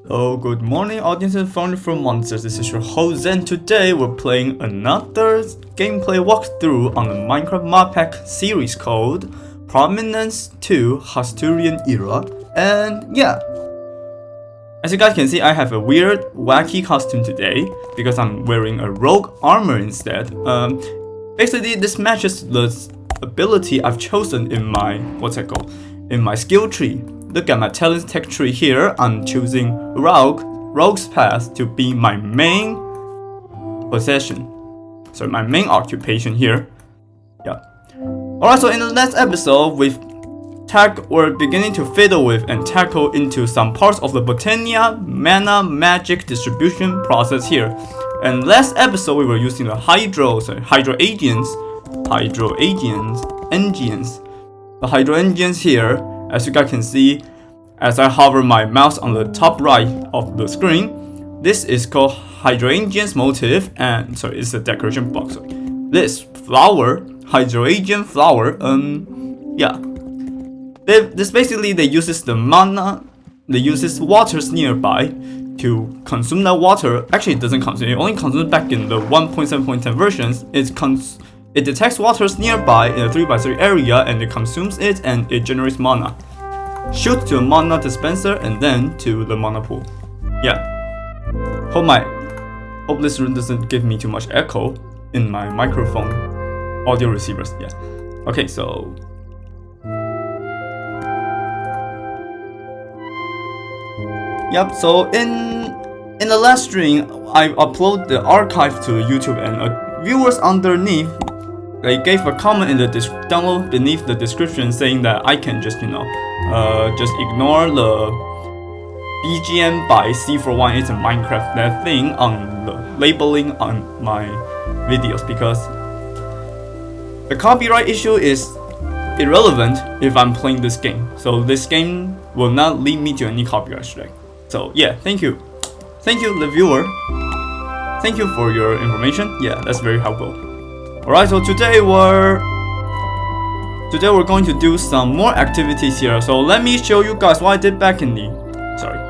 Hello, good morning audiences from Monsters. This is your host and today we're playing another gameplay walkthrough on the Minecraft Modpack series called Prominence 2 Hasturian Era. And yeah, as you guys can see, I have a weird, wacky costume today because I'm wearing a rogue armor instead. Basically this matches the ability I've chosen in my, in my skill tree. Look at my talent tech tree here. I'm choosing Rogue's Path to be my main possession. So my main occupation here. Yeah. Alright, so in the last episode, we're beginning to fiddle with and tackle into some parts of the Botania mana magic distribution process here. And last episode, we were using the Hydro engines. The Hydro engines here. As you guys can see, as I hover my mouse on the top right of the screen, this is called Hydro Engines motif, and sorry, it's a decoration box. Sorry. This flower, Hydro Engine flower, yeah. This basically they uses the mana, they uses waters nearby to consume that water. Actually, it doesn't consume. It only consumes back in the 1.7.10 versions. It detects waters nearby in a 3x3 area and it consumes it and it generates mana. Shoot to a mana dispenser and then to the mana pool. Yeah. Hope this room doesn't give me too much echo in my microphone audio receivers. Yeah. Okay, so yep, so in the last stream I upload the archive to YouTube and viewers underneath they gave a comment in the download beneath the description saying that I can just just ignore the BGM by C418 and Minecraft, that thing on the labeling on my videos, because the copyright issue is irrelevant if I'm playing this game. So this game will not lead me to any copyright strike. So yeah, thank you the viewer. Thank you for your information. Yeah, that's very helpful. Alright, so today we're going to do some more activities here. So let me show you guys what I did back in the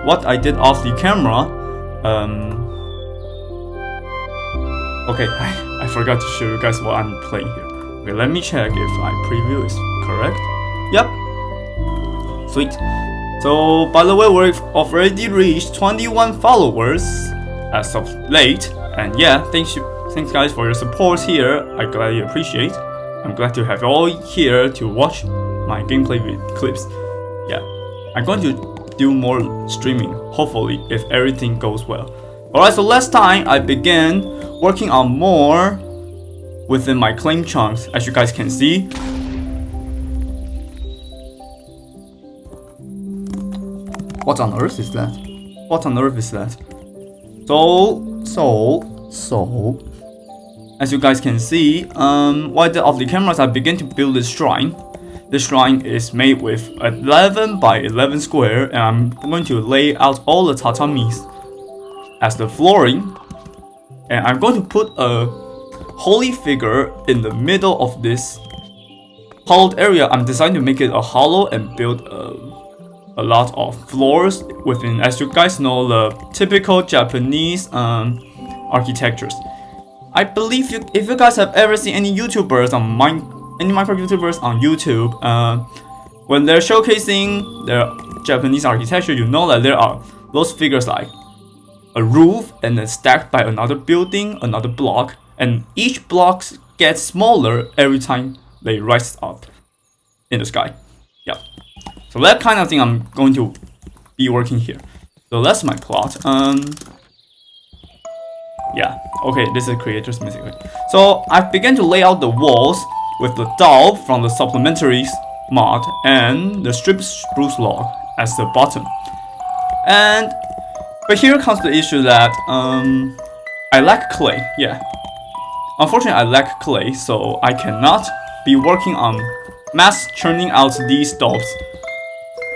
what I did off the camera. Okay, I forgot to show you guys what I'm playing here. Okay, let me check if my preview is correct. Yep. Sweet. So by the way, we've already reached 21 followers as of late, and yeah, thanks guys for your support here. I gladly appreciate. I'm glad to have you all here to watch my gameplay clips. Yeah, I'm going to do more streaming, hopefully, if everything goes well. Alright, so last time I began working on more within my claim chunks, as you guys can see. What on earth is that? What on earth is that? So as you guys can see, what I did off the cameras, I began to build this shrine. This shrine is made with 11 by 11 square, and I'm going to lay out all the tatamis as the flooring. And I'm going to put a holy figure in the middle of this hollowed area. I'm deciding to make it a hollow and build a lot of floors within, as you guys know, the typical Japanese architectures. I believe if you guys have ever seen any YouTubers on any Minecraft YouTubers on YouTube, when they're showcasing their Japanese architecture, you know that there are those figures like a roof and then stacked by another building, another block, and each block gets smaller every time they rise up in the sky. Yeah. So that kind of thing I'm going to be working here. So that's my plot. Yeah, okay, this is creator's music. So I began to lay out the walls with the doll from the supplementary mod and the stripped spruce log as the bottom. But here comes the issue that I lack clay. Yeah, unfortunately I lack clay, so I cannot be working on mass churning out these dolls.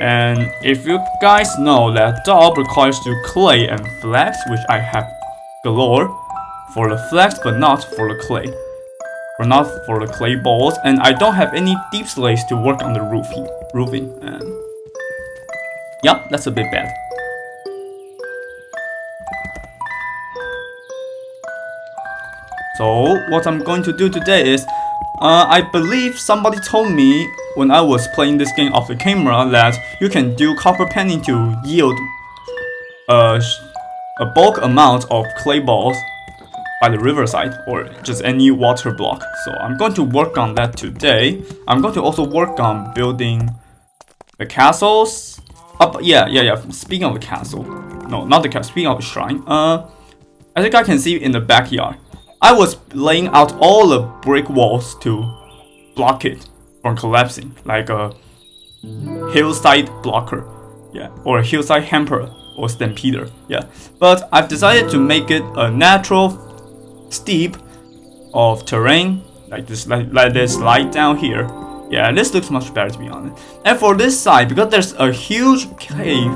And if you guys know that doll requires clay and flax, which I have galore for the flax, but not for the clay, or not for the clay balls, and I don't have any deep slates to work on the roofing. And yep, that's a bit bad. So what I'm going to do today is, I believe somebody told me when I was playing this game off the camera that you can do copper panning to yield a bulk amount of clay balls by the riverside or just any water block. So I'm going to work on that today. I'm going to also work on building the castles. Yeah. Speaking of the castle, no, not the castle. Speaking of the shrine, as you guys can see in the backyard, I was laying out all the brick walls to block it from collapsing, like a hillside blocker, yeah, or a hillside hamper or stampeder, yeah. But I've decided to make it a natural steep of terrain, like this, like this slide down here. Yeah, this looks much better to be honest. And for this side, because there's a huge cave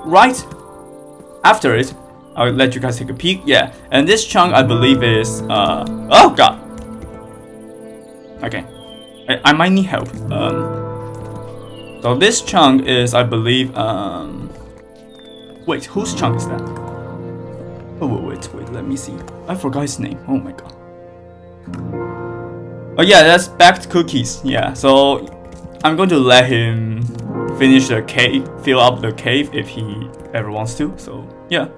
right after it, I'll let you guys take a peek. Yeah, and this chunk I believe is oh god. Okay, I might need help. So this chunk is, I believe, wait, whose chunk is that? Oh wait, let me see. I forgot his name. Oh my god. Oh yeah, that's Baked Cookies. Yeah, so I'm going to let him finish the cave, fill up the cave if he ever wants to. So yeah.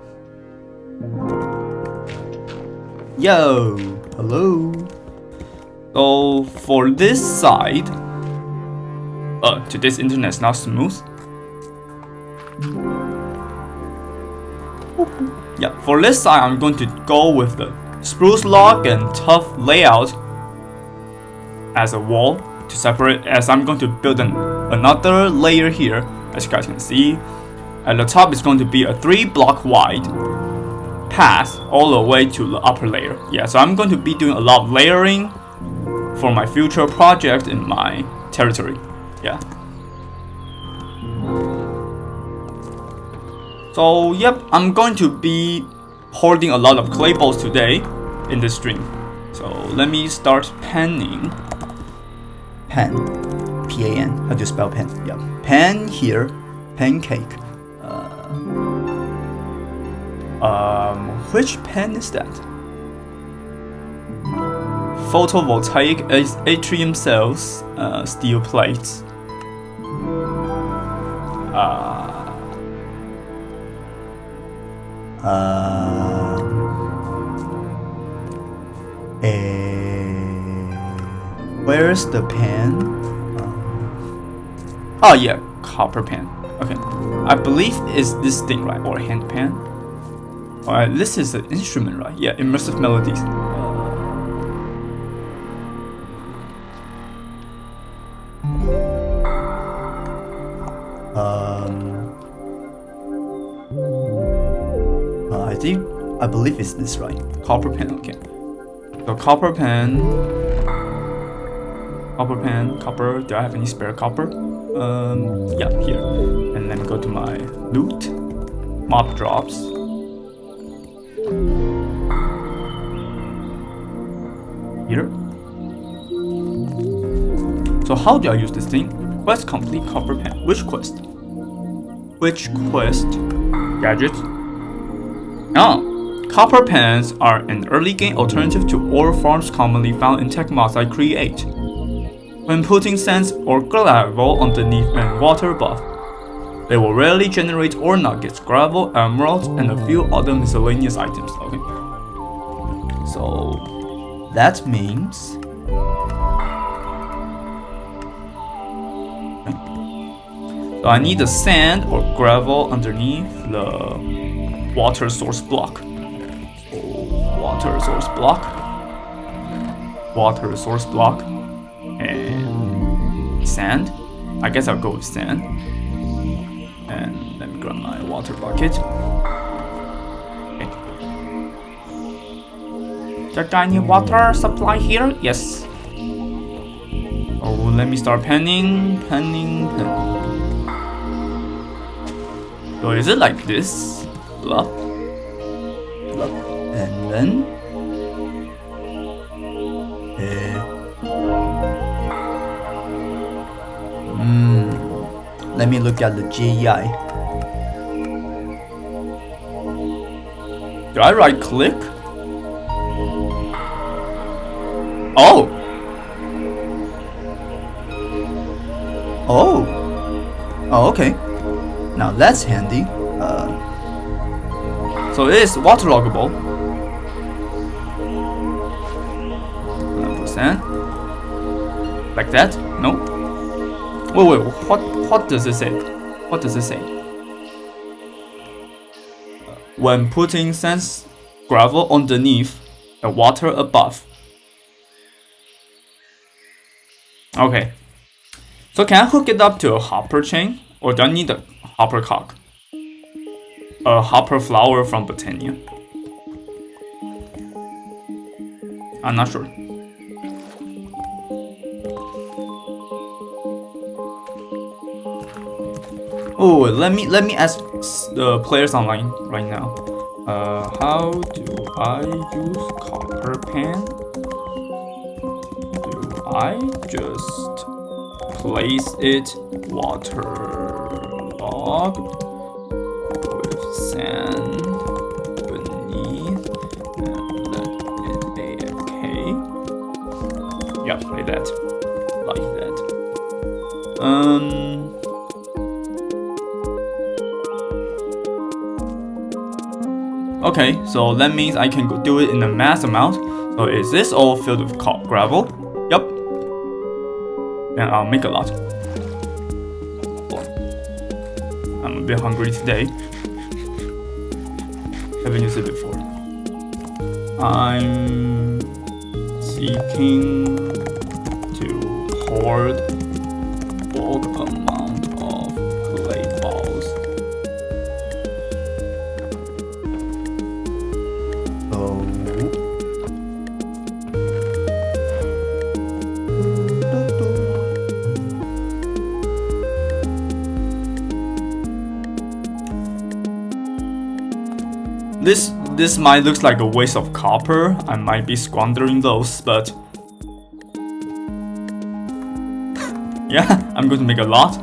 Yo, hello. So for this side, today's internet is not smooth. Yeah, for this side, I'm going to go with the spruce log and tough layout as a wall to separate, as I'm going to build another layer here, as you guys can see. At the top is going to be a 3-block wide path all the way to the upper layer. Yeah, so I'm going to be doing a lot of layering for my future project in my territory. Yeah. So yep, I'm going to be hoarding a lot of clay balls today in this stream. So let me start panning. Pan, P-A-N. How do you spell pan? Yeah, pan here, pancake. Which pan is that? Photovoltaic atrium cells, steel plates. Where's the pan? Oh yeah, copper pan. Okay, I believe it's this thing, right? Or hand pan. Alright, this is an instrument, right? Yeah, immersive melodies. I believe it's this, right? Copper pan. Okay. So copper pan. Copper. Do I have any spare copper? Yeah, here. And then go to my loot. Mob drops. Here. So how do I use this thing? Quest complete copper pan. Which quest? Which quest? Gadgets. Oh. Copper pans are an early game alternative to ore farms commonly found in tech mods I create. When putting sands or gravel underneath and water above, they will rarely generate ore nuggets, gravel, emeralds, and a few other miscellaneous items. Okay. So that means so I need the sand or gravel underneath the water source block. Water source block, and sand. I guess I'll go with sand. And let me grab my water bucket. Okay. Do I need water supply here? Yes. Oh, let me start panning. So is it like this? Blah. And then let me look at the GEI. Do I right click? Oh! Oh! Oh, okay. Now that's handy. So it is waterloggable. 100%. Like that? No? Wait, what does it say? What does it say? When putting sand gravel underneath and water above. Okay. So can I hook it up to a hopper chain? Or do I need a hopper cock? A hopper flower from Botania. I'm not sure. Oh, let me ask the players online right now. How do I use copper pan? Do I just place it waterlogged with sand beneath and let it AFK? Yep, like that. Like that. Okay, so that means I can do it in a mass amount. So is this all filled with gravel? Yup. Then I'll make a lot. I'm a bit hungry today. Haven't used it before. I'm seeking to hoard bulk amount of clay balls. This might look like a waste of copper. I might be squandering those, but yeah, I'm going to make a lot.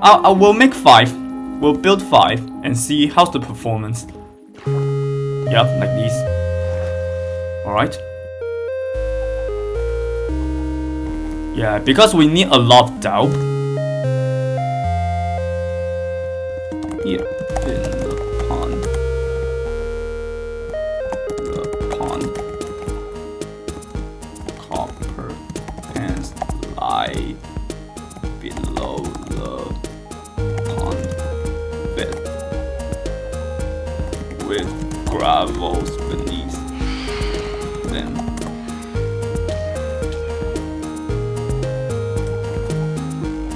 I will make 5. We'll build 5 and see how's the performance. Yep, like these. Alright. Yeah, because we need a lot of dough. Here in the pond. Copper pans lie below the pond bed with gravels beneath them.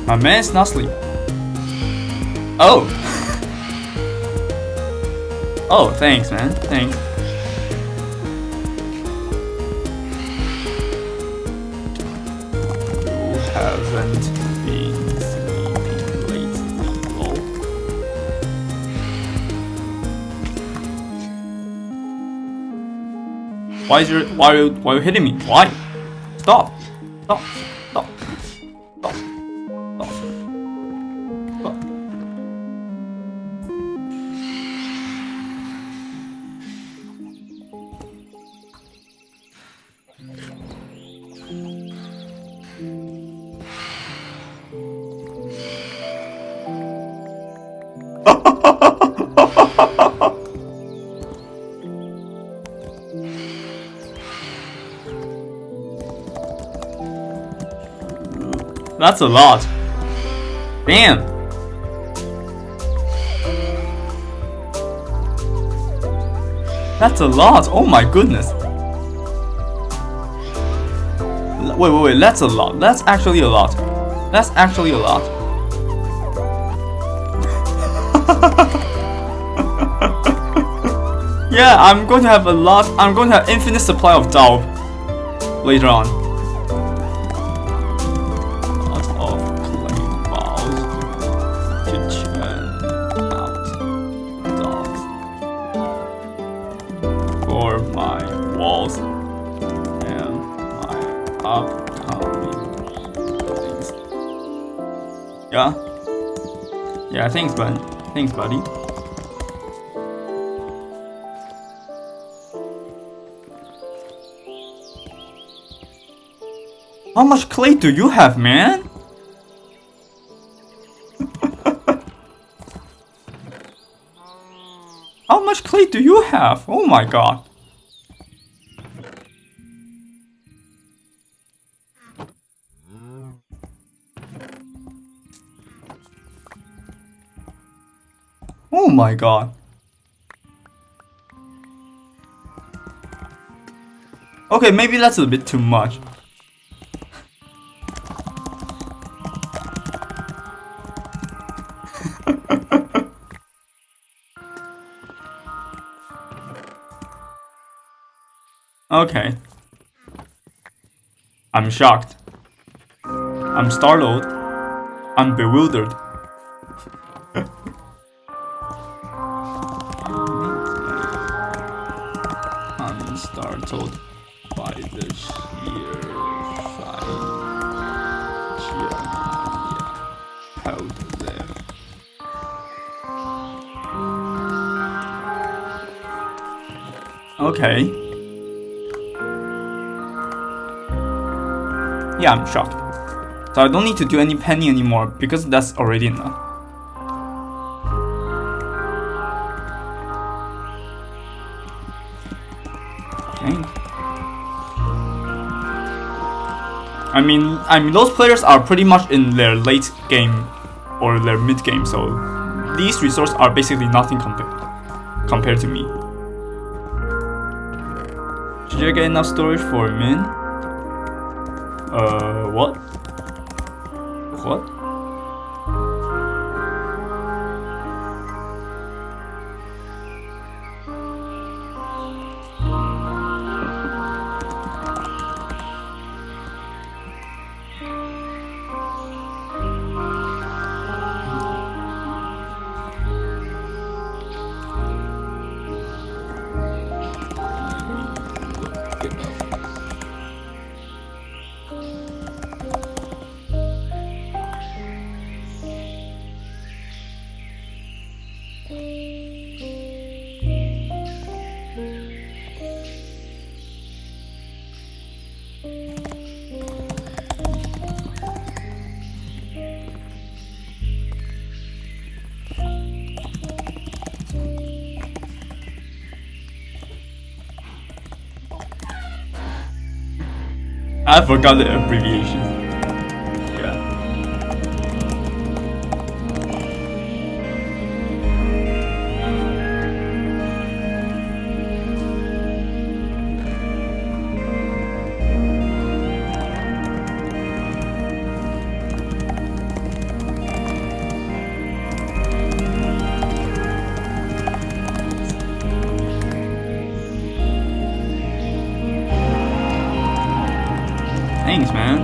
My man's not sleeping. Oh! Oh, thanks, man. Thanks. You haven't been sleeping lately, lol. Why are you hitting me? Why? Stop! Stop! Stop! Stop! Stop! Stop! That's a lot. Damn. That's a lot. Oh my goodness. Wait. That's a lot. That's actually a lot. That's actually a lot. Yeah, I'm going to have a lot. I'm going to have infinite supply of dough later on. Yeah, thanks, bud. Thanks, buddy. How much clay do you have, man? How much clay do you have? Oh my god. Oh my god. Okay, maybe that's a bit too much. Okay. I'm shocked. I'm startled. I'm bewildered. I'm startled by the sheer held there. Okay. Yeah, I'm shocked. So I don't need to do any penny anymore because that's already enough. Okay. I mean those players are pretty much in their late game or their mid game, so these resources are basically nothing compared to me. Should I get enough storage for a min? What? What? I forgot the abbreviation. Yeah. Thanks, man.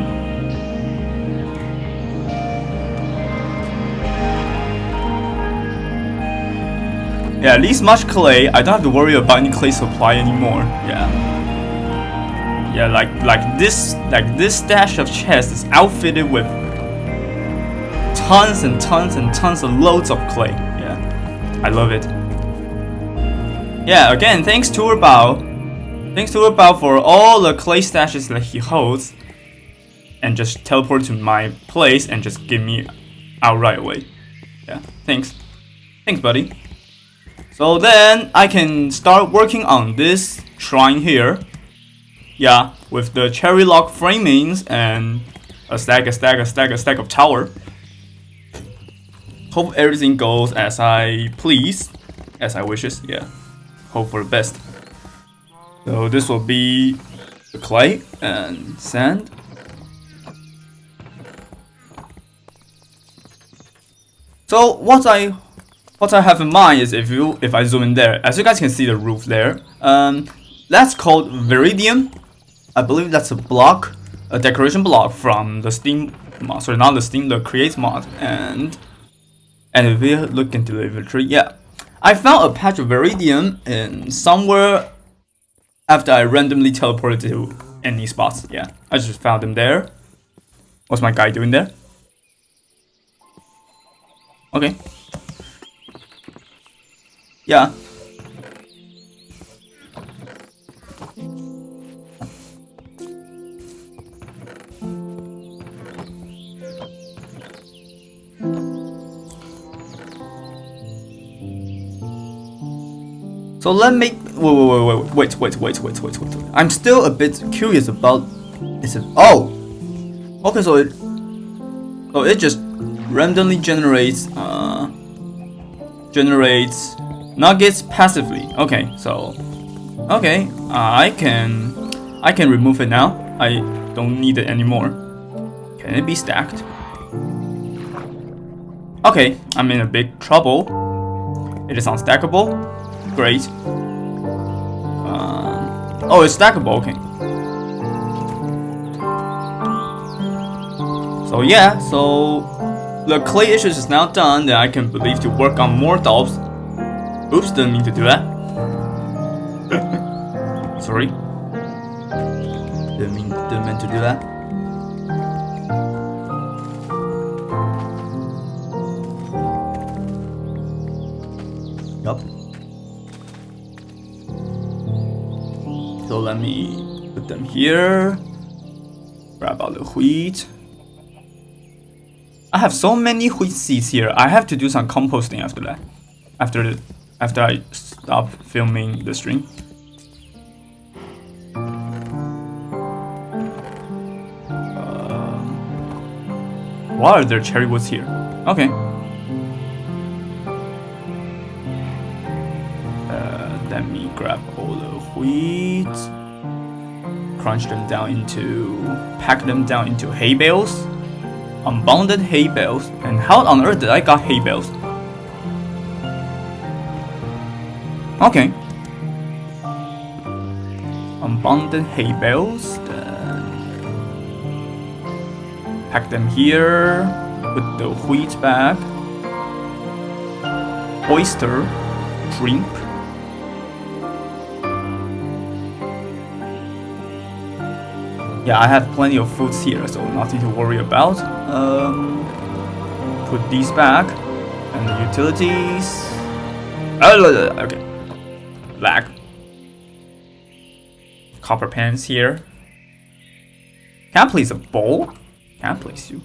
Yeah, at least much clay. I don't have to worry about any clay supply anymore. Yeah. Yeah, like this stash of chests is outfitted with tons and tons and tons of loads of clay. Yeah, I love it. Yeah, again, thanks to Bao. Thanks to Bao for all the clay stashes that he holds, and just teleport to my place and just give me out right away. Yeah, thanks, buddy. So then I can start working on this shrine here. Yeah, with the cherry log framings and a stack of tower. Hope everything goes as I please, as I wishes. Yeah, hope for the best. So this will be the clay and sand. So what I have in mind is if I zoom in there, as you guys can see the roof there, that's called Viridium. I believe that's a block, a decoration block from the Steam mod. Sorry, not the Steam, the Create mod. And if we look into the inventory, yeah, I found a patch of Viridium in somewhere after I randomly teleported to any spots. Yeah, I just found them there. What's my guy doing there? Okay. Yeah. So let me wait. I'm still a bit curious about. Is it? Oh, okay. So it just randomly generates nuggets passively. Okay, so okay, I can remove it now. I don't need it anymore. Can it be stacked? Okay, I'm in a big trouble. It is unstackable. Great. Oh, it's stackable. Okay. So yeah, so the clay issues is now done. Then I can believe to work on more dolls. Oops, didn't mean to do that. Sorry. Didn't mean to do that. Yup. So let me put them here. Grab out the wheat. I have so many wheat seeds here. I have to do some composting after that. After I stop filming the stream. Why are there cherry woods here? Okay. Let me grab all the wheat, crunch them down into, pack them down into hay bales, unbounded hay bales. And how on earth did I got hay bales? Okay. Unbounded hay bales, then pack them here, put the wheat back, oyster, shrimp. Yeah, I have plenty of foods here, so nothing to worry about. Put these back, and the utilities. Okay. Lag. Copper pans here. Can I place a bowl? Can I place you?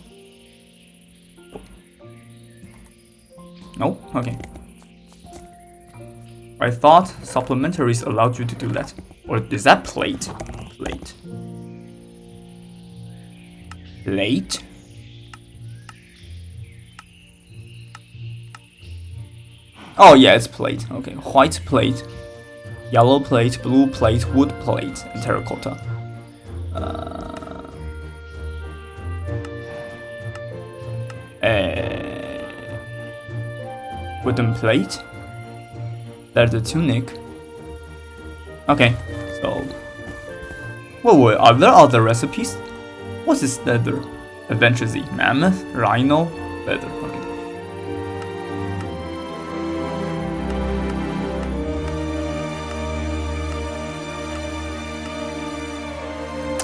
No? Okay. I thought supplementaries allowed you to do that. Or is that plate? Plate. Plate? Oh yeah, it's plate. Okay, white plate, yellow plate, blue plate, wood plate, and terracotta. Wooden plate. There's the tunic. Okay, so wait, are there other recipes? What is leather? Adventure Z, mammoth, rhino, leather. Okay.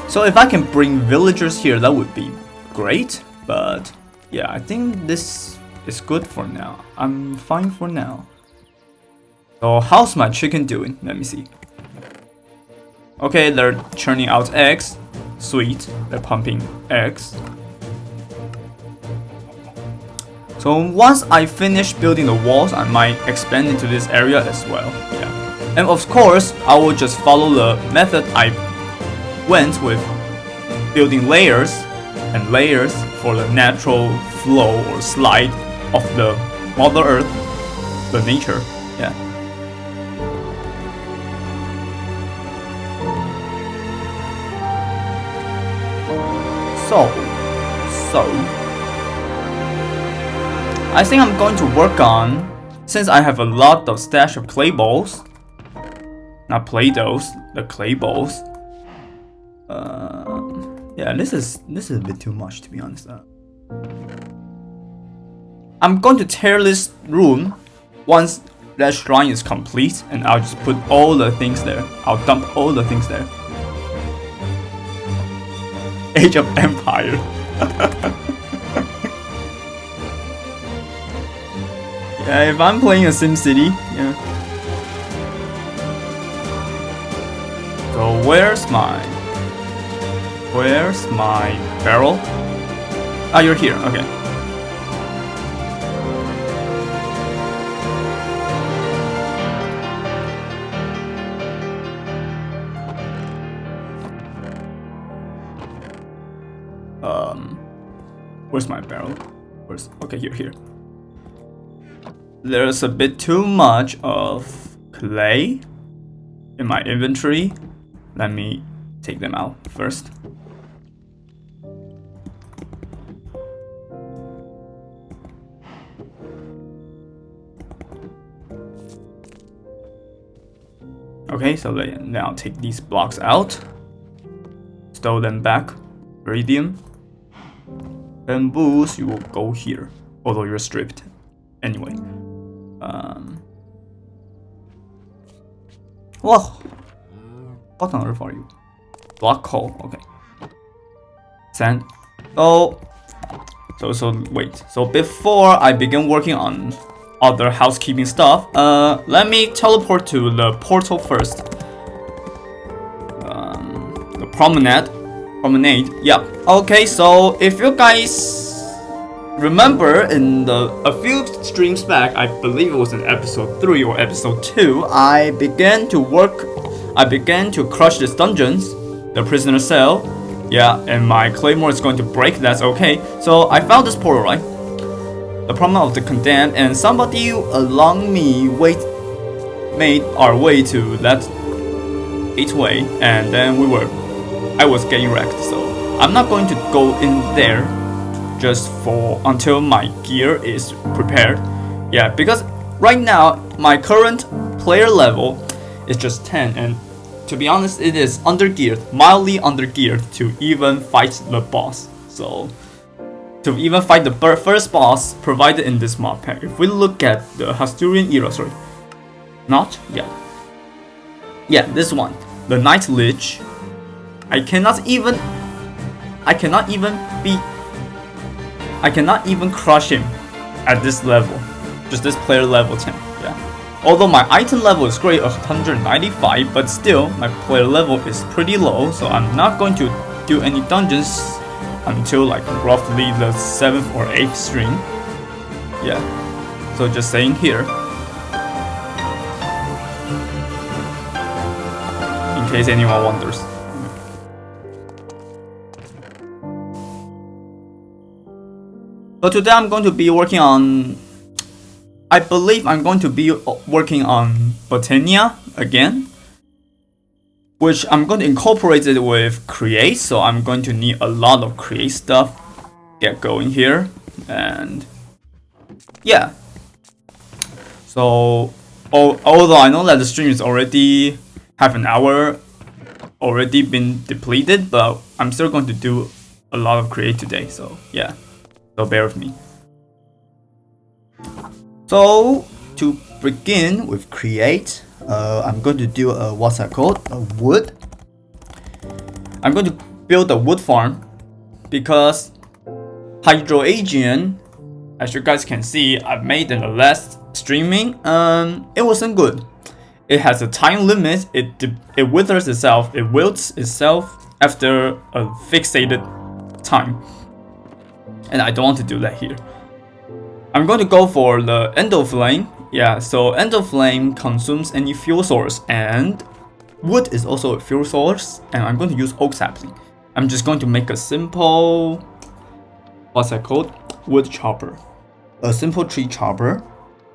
So if I can bring villagers here, that would be great. But yeah, I think this is good for now. I'm fine for now. So how's my chicken doing? Let me see. Okay, they're churning out eggs. Sweet, they're pumping eggs. So once I finish building the walls, I might expand into this area as well. Yeah, and of course, I will just follow the method I went with, building layers and layers for the natural flow or slide of the Mother Earth, the nature. Yeah. So I think I'm going to work on, since I have a lot of stash of clay balls, not Play-Dohs, the clay balls. Yeah, this is a bit too much, to be honest. I'm going to tear this room once that shrine is complete, and I'll just put all the things there. I'll dump all the things there. Age of Empire. Yeah, if I'm playing a SimCity, yeah. So where's my barrel? Ah, you're here. Okay. Where's my barrel? Okay, here. There's a bit too much of clay in my inventory. Let me take them out first. Okay, so now take these blocks out. Stow them back. Iridium. Bamboos, you will go here. Although you're stripped. Anyway. Whoa! What on earth are you? Block coal, okay. Sand. So wait. So before I begin working on other housekeeping stuff, let me teleport to the portal first. The promenade. Yeah. Okay. So if you guys remember, in a few streams back, I believe it was in episode 3 or episode 2, I began to crush these dungeons, the prisoner cell. Yeah, and my claymore is going to break. That's okay. So I found this portal, right? The Prominence of the Condemned, and somebody along me made our way to that gateway, and then I was getting wrecked. So I'm not going to go in there just until my gear is prepared. Yeah, because right now my current player level is just 10, and to be honest, it is mildly undergeared to even fight the boss. So to even fight the first boss provided in this mod pack. If we look at the Hasturian era, this one, the Night Lich, I cannot even crush him at this level, just this player level 10. Yeah, although my item level is great of 195, but still my player level is pretty low, so I'm not going to do any dungeons until like roughly the 7th or 8th stream. Yeah, so just saying here, in case anyone wonders. But today I'm going to be working on, I believe I'm going to be working on Botania again, which I'm going to incorporate it with create, so I'm going to need a lot of create stuff. Get going here, and yeah. So although I know that the stream is already half an hour already been depleted, but I'm still going to do a lot of create today, so yeah, so bear with me. So to begin with create, I'm going to do a wood. I'm going to build a wood farm because Hydroagian, as you guys can see, I've made in the last streaming. It wasn't good. It has a time limit. It withers itself. It wilts itself after a fixated time, and I don't want to do that here. I'm going to go for the Endoflame. Yeah, so Endoflame consumes any fuel source, and wood is also a fuel source, and I'm going to use oak sapling. I'm just going to make a simple, wood chopper. A simple tree chopper.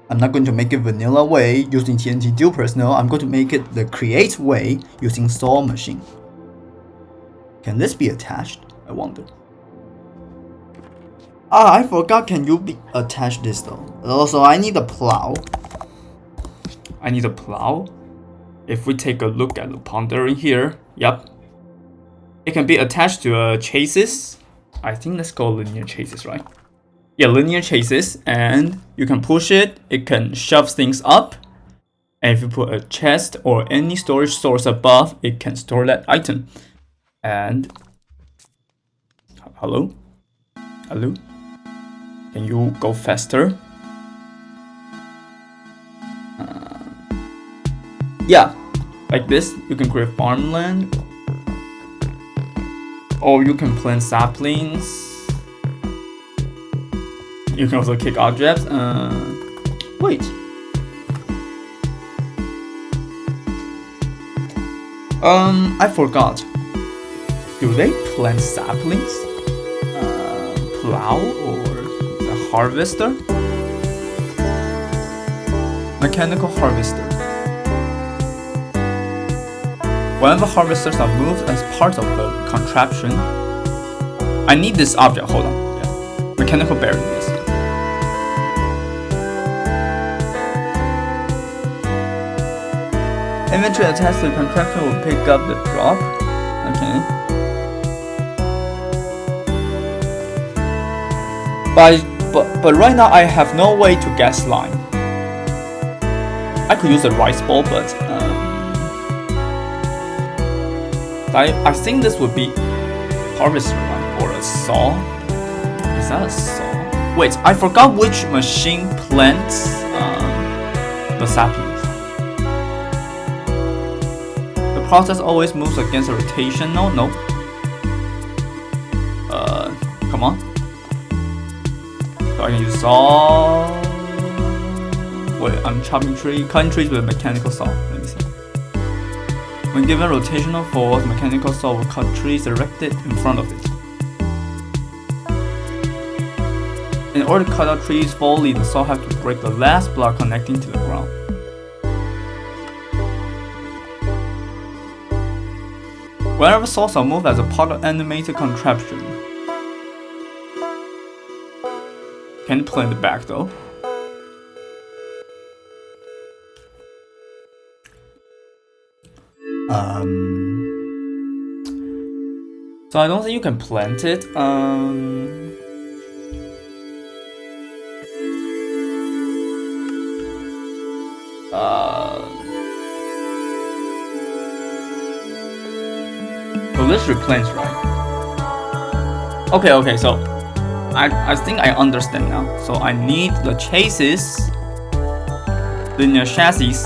I'm not going to make it vanilla way using TNT dual personnel. I'm going to make it the create way using saw machine. Can this be attached? I wonder. I forgot, can you attach this though? Also, I need a plow. If we take a look at the pondering here, yep. It can be attached to a chassis. I think let's go linear chassis, right? Yeah, linear chassis, and you can push it. It can shove things up. And if you put a chest or any storage source above, it can store that item. And hello? Can you go faster? Yeah, like this. You can create farmland, or you can plant saplings. You can also kick objects. Wait. I forgot. Do they plant saplings? plow or a harvester? Mechanical harvester. Whenever harvesters are moved as part of the contraption, I need this object. Hold on. Yeah. Mechanical bearing. Yes. Inventory attached to the contraption will pick up the drop. Okay. But right now I have no way to get slime. I could use a rice bowl, but I think this would be harvester line or a saw. Is that a saw? Wait, I forgot which machine plants the saplings. The process always moves against a rotation. No. Come on. So I can use saw. Wait, I'm chopping cutting trees with a mechanical saw. Let me see. When given rotational force, mechanical saw will cut trees erected in front of it. In order to cut out trees fully, the saw has to break the last block connecting to the ground. Whenever saws are moved as a part of animated contraption. Can you play in the back though? So I don't think you can plant it. So this replants, right? Okay, so I think I understand now. So I need the chassis, linear chassis.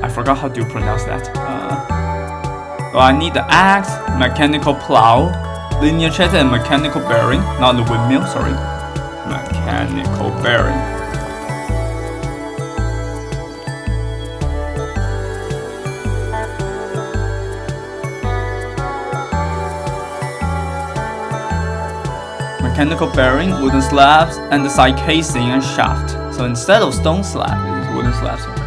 I forgot how to pronounce that. So I need the axe, mechanical plow, linear chassis, and mechanical bearing. Not the windmill, sorry. Mechanical bearing. Mechanical bearing, wooden slabs, and the side casing and shaft. So instead of stone slab, it's wooden slabs. Okay.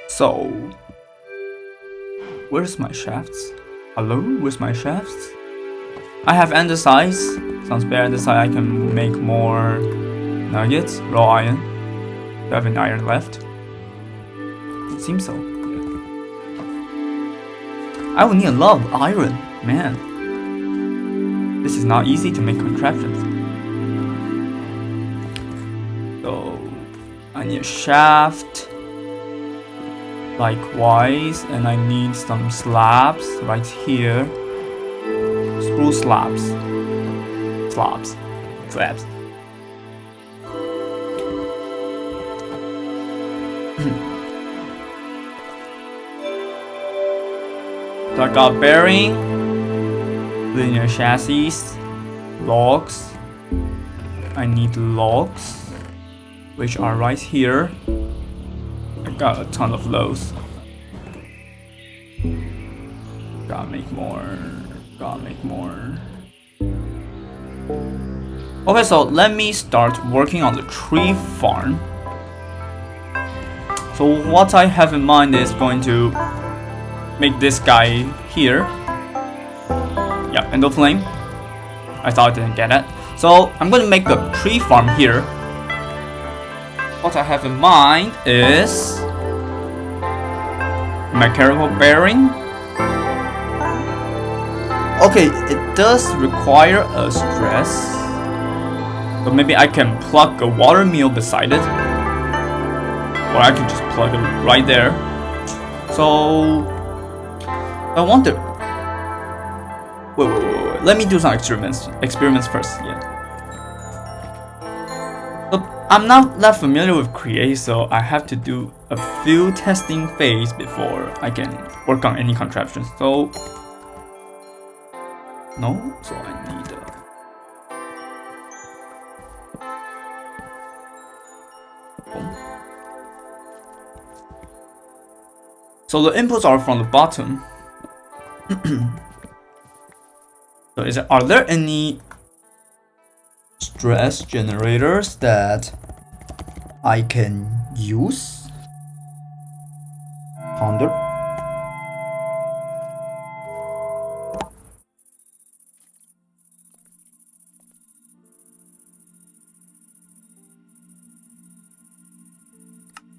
So, where's my shafts? Hello, where's my shafts? I have andesite. Some spare andesite. I can make more nuggets, raw iron. Do I have any iron left? It seems so. I will need a lot of iron, man. This is not easy to make contraptions. So, I need a shaft. Likewise, and I need some slabs right here. Spruce slabs. Slabs. So I got bearing, linear chassis, logs. I need logs, which are right here. I got a ton of those. Gotta make more. Okay, so let me start working on the tree farm. So what I have in mind is going to make this guy here. Yeah, endo flame. I thought I didn't get it. So I'm going to make the tree farm here. What I have in mind is mechanical bearing. Okay, it does require a stress. So maybe I can plug a water mill beside it. Or I can just plug it right there. So I want to wait. Let me do some experiments first. Yeah. So I'm not that familiar with Create, so I have to do a few testing phase before I can work on any contraptions. So I need boom. So the inputs are from the bottom. So are there any stress generators that I can use? Ponder.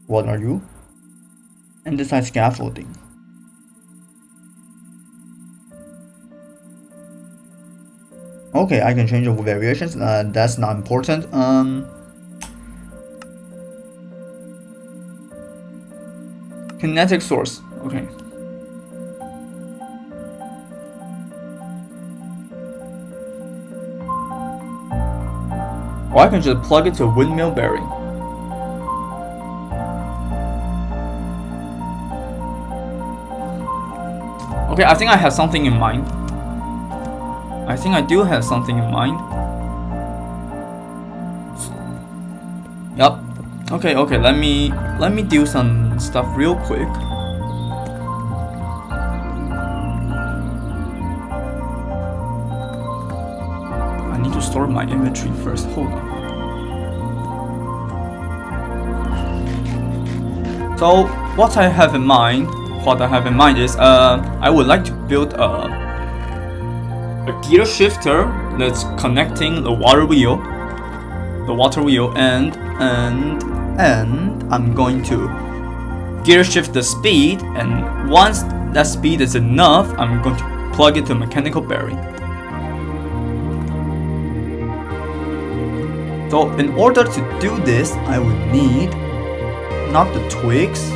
What are you? Andesite scaffolding. Okay, I can change over variations. That's not important. Kinetic source. Okay. Or I can just plug it to a windmill bearing. Okay, I think I have something in mind. I think I do have something in mind. Yup. Okay, let me do some stuff real quick. I need to store my inventory first. Hold on. So what I have in mind is I would like to build a gear shifter that's connecting the water wheel, and I'm going to gear shift the speed, and once that speed is enough, I'm going to plug it to a mechanical bearing. So in order to do this, I would need not the twigs.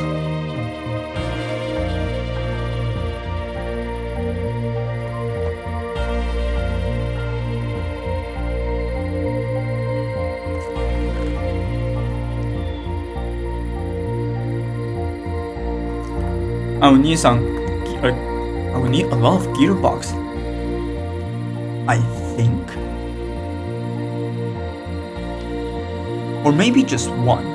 I will need a lot of gearbox, I think, or maybe just one.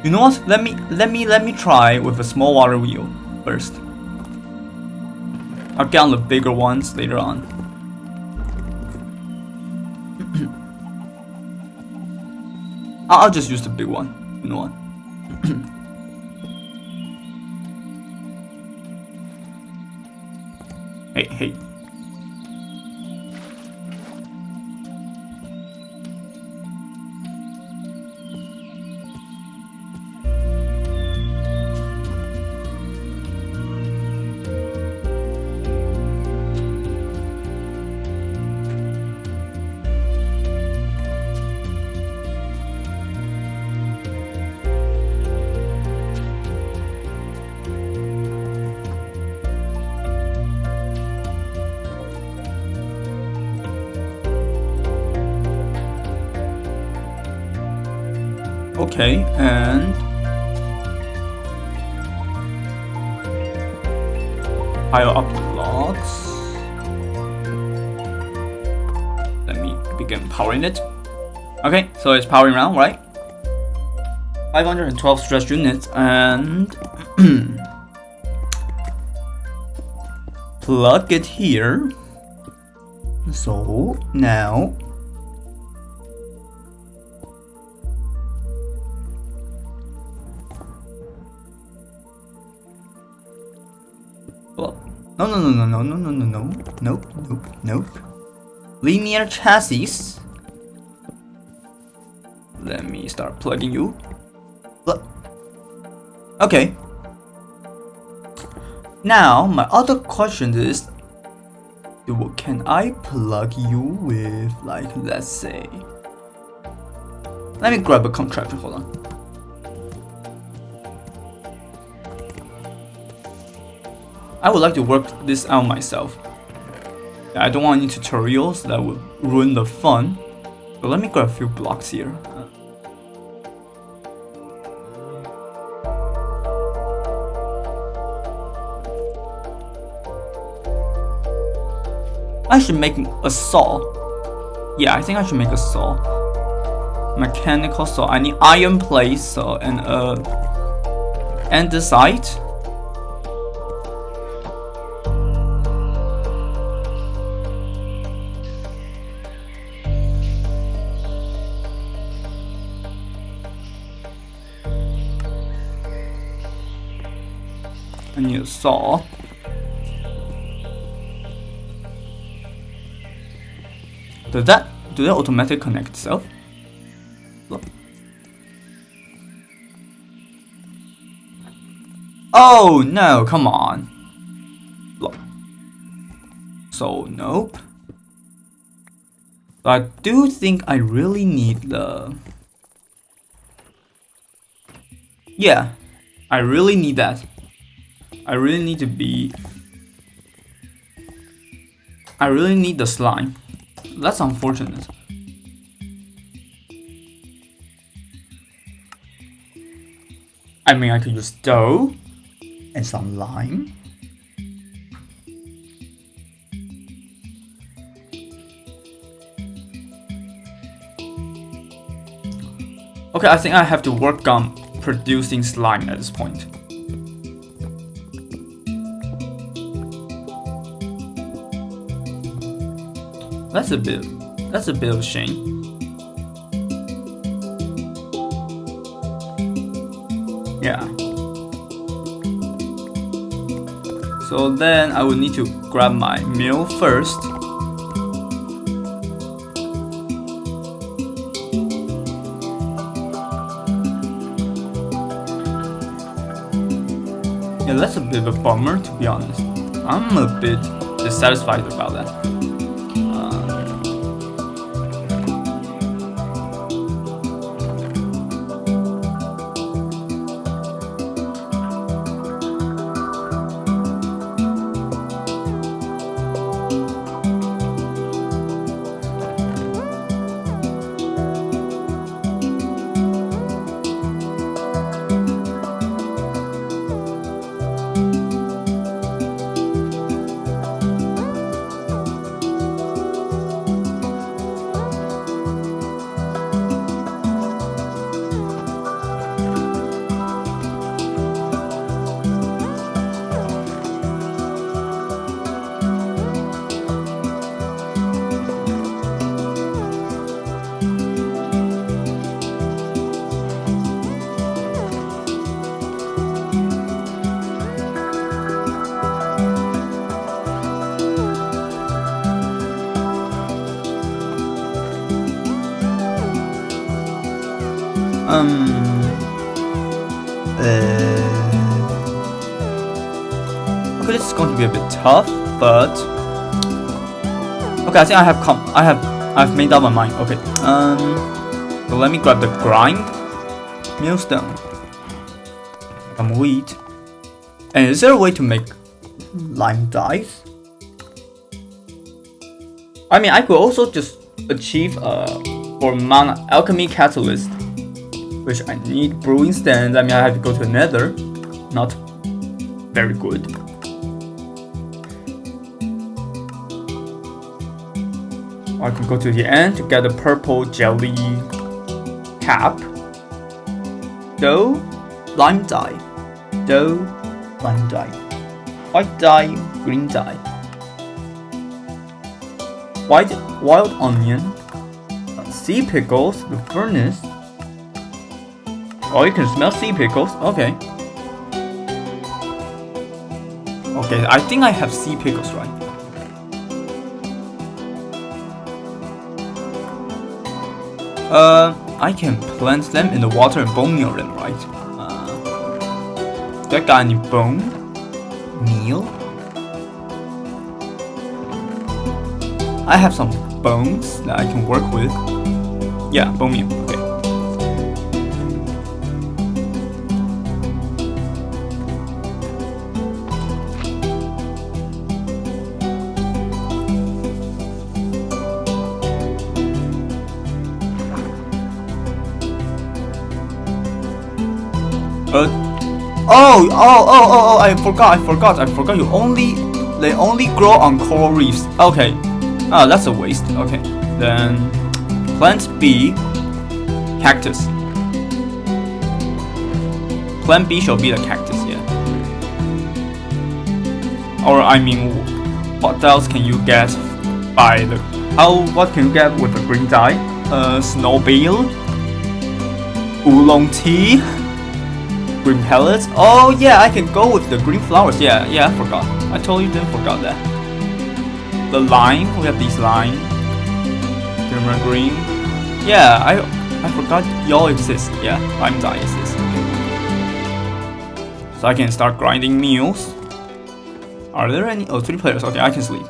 You know what? Let me try with a small water wheel first. I'll get on the bigger ones later on. I'll just use the big one. You know what? Hey. Okay, and pile up the blocks. Let me begin powering it. Okay, so it's powering now, right? 512 stress units, and plug it here. So now Nope. Linear chassis. Let me start plugging you. Okay. Now my other question is, can I plug you with, like, let's say, let me grab a contraption, hold on. I would like to work this out myself. I don't want any tutorials that would ruin the fun. So let me grab a few blocks here. I should make a saw. Yeah, I think I should make a saw. Mechanical saw. I need iron plates, so and andesite. I need a saw. Do that automatically connect itself? Look. Oh no, come on. Look. So nope. But I do think I really need the... Yeah, I really need that. I really need to be... I really need the slime. That's unfortunate. I mean, I could use dough and some lime. Okay, I think I have to work on producing slime at this point. That's a bit of a shame. Yeah. So then I will need to grab my mill first. Yeah, that's a bit of a bummer, to be honest. I'm a bit dissatisfied about that. Okay, this is going to be a bit tough, but okay, I think I've made up my mind. Okay, so let me grab the grind, millstone, some wheat, and is there a way to make lime dyes? I mean, I could also just achieve for alchemy catalyst, which I need brewing stand. I mean, I have to go to the nether. Not very good. I can go to the end to get a purple jelly cap. Dough, lime dye. Dough, lime dye. White dye, green dye. Wild onion. Sea pickles, the furnace. Oh, you can smell sea pickles. Okay. Okay, I think I have sea pickles, right? I can plant them in the water and bone meal them, right? Do I got any bone meal? I have some bones that I can work with. Yeah, bone meal. Okay. I forgot. They only grow on coral reefs. Okay, Oh, that's a waste. Okay. Then plant B, cactus. Plant B shall be the cactus, yeah. Or I mean, what else can you get by the what can you get with a green dye? Snow bale, oolong tea, green pellets. Oh yeah, I can go with the green flowers. Yeah, I forgot. I totally didn't forgot that. The lime, we have these lime, green. Yeah, I forgot y'all exist. Yeah, lime dye exists. Okay. So I can start grinding meals. Are there any? Oh, 3 players. Okay, I can sleep.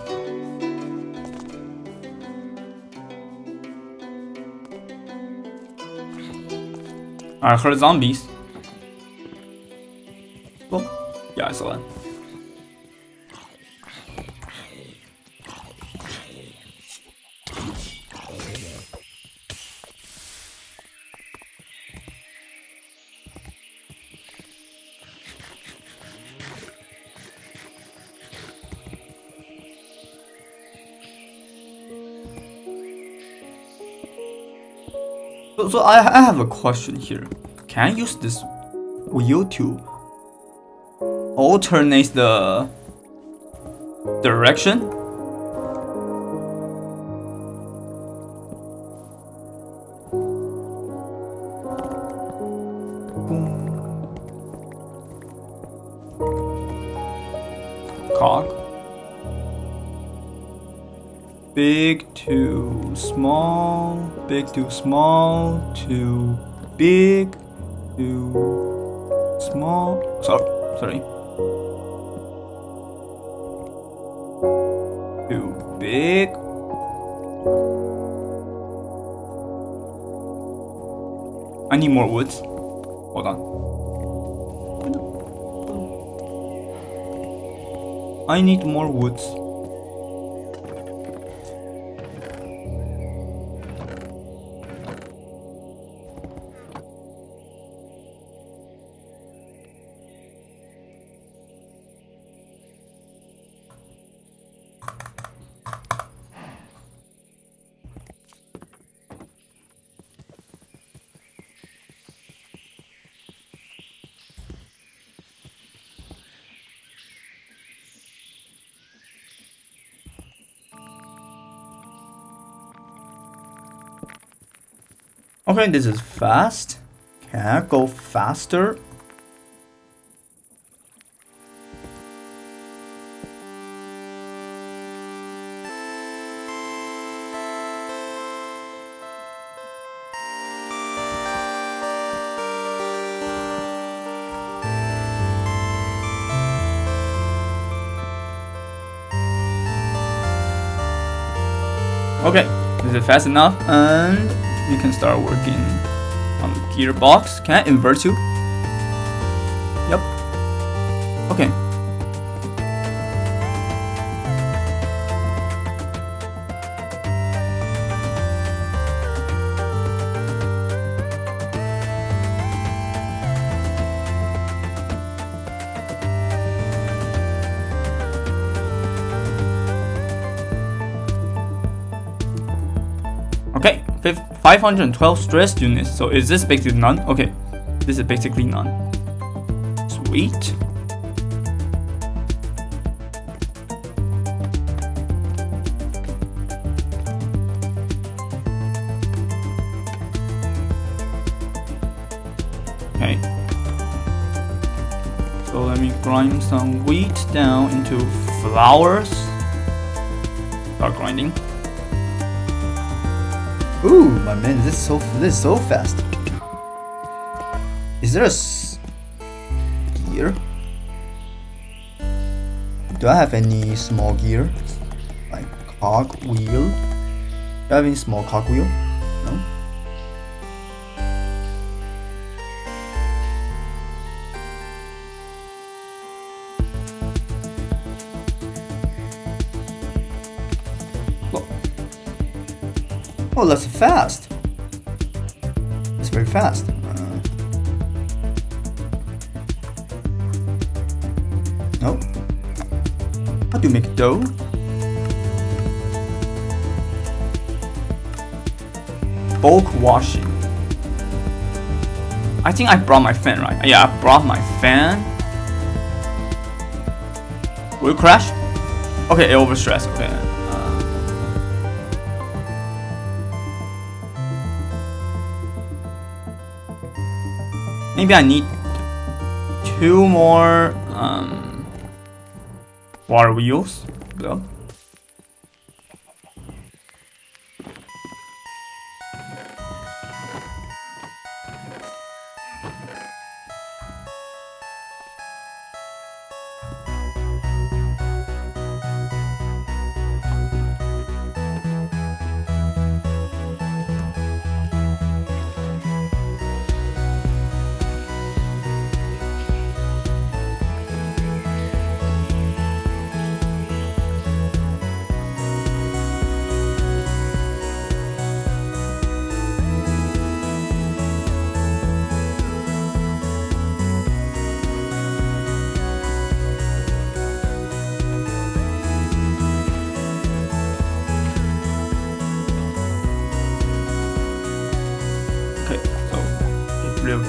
I heard zombies. Oh, yeah, I saw that. So I have a question here. Can I use this wheel to alternate the direction? Cog. Big to small, big to small, to big to small. Sorry. Too big. I need more woods. Hold on. I need more woods. Okay, this is fast. Can I go faster? Okay, this is fast enough, and we can start working on the gearbox. Can I invert you? Yep. Okay. Okay, 512 stress units. So is this basically none? Okay, this is basically none. Sweet. Okay. So let me grind some wheat down into flours. Start grinding. Ooh, my man, this is so fast. Is there a gear? Do I have any small gear? Like cog wheel? Do I have any small cog wheel? No? Oh, that's fast. It's very fast. No. How do you make dough? bulk washing. I think I brought my fan, right? Yeah, I brought my fan. Will it crash? Okay, it overstressed. Okay. Maybe I need 2 more water wheels. Though.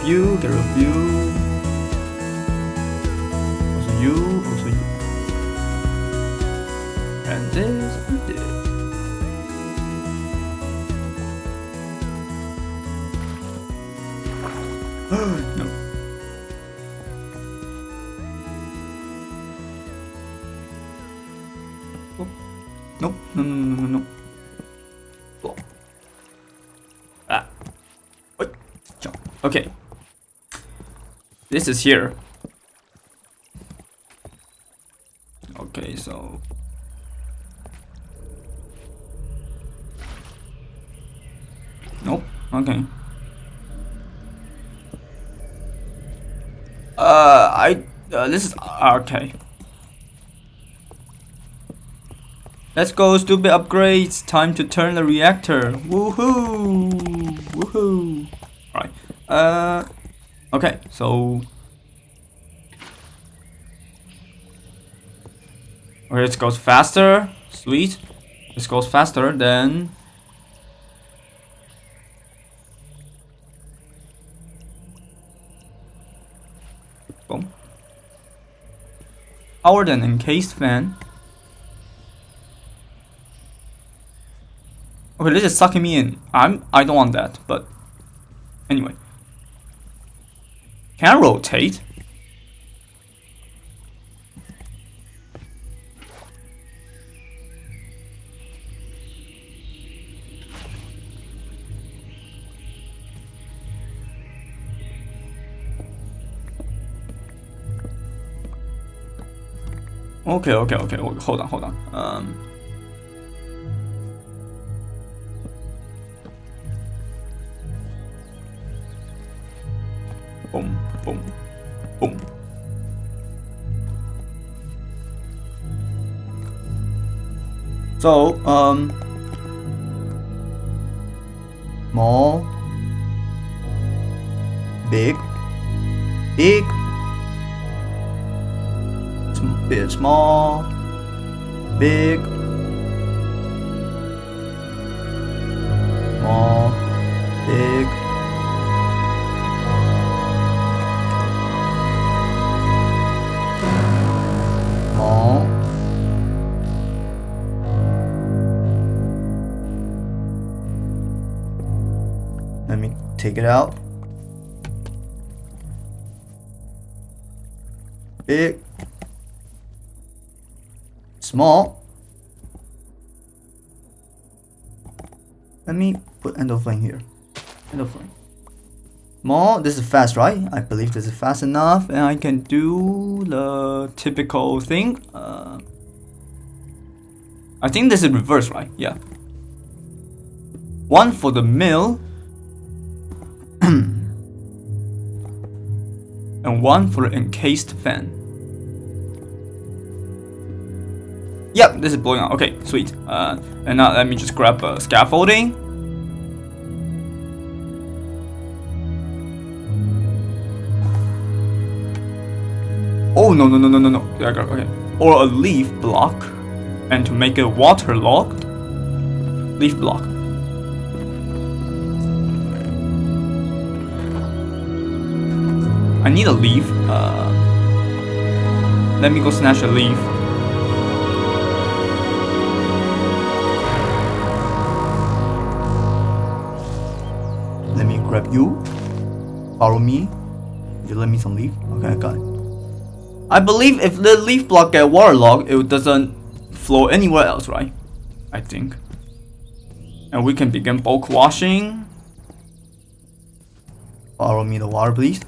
You, get rid of you. Also you, also you. And this, and this. No. Oh. Nope, no. Oh. Ah. Wait. Jump. Okay. This is here. Okay, so nope. Okay. This is okay. Let's go, stupid upgrades. Time to turn the reactor. Woohoo! Woohoo! All right. Okay, so okay, it goes faster. Sweet. This goes faster than boom. Power than encased fan. Okay, this is sucking me in. I don't want that, but anyway. Can I rotate? Okay. Hold on. Boom. So, small, big, small, big, small, big. Let me take it out. Big, small. Let me put end of flame here. End of flame. Small. This is fast, right? I believe this is fast enough, and I can do the typical thing. I think this is reverse, right? Yeah. One for the mill. And one for the encased fan. Yep, this is blowing out. Okay, sweet. And now let me just grab scaffolding. Oh no. Okay. Or a leaf block. And to make a water log. Leaf block. I need a leaf. Let me go snatch a leaf. Let me grab you. Follow me. You let me some leaf. Okay, I got it. I believe if the leaf block get waterlogged, it doesn't flow anywhere else, right? I think. And we can begin bulk washing. Follow me the water, please.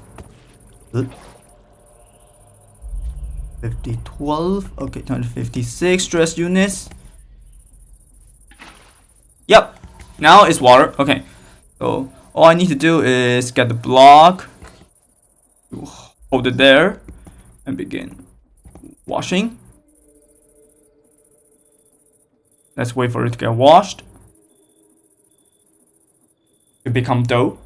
Good. 50, 12. Okay, 256 stress units. Yep. Now it's water. Okay. So all I need to do is get the block. Hold it there. And begin washing. Let's wait for it to get washed. It become dough.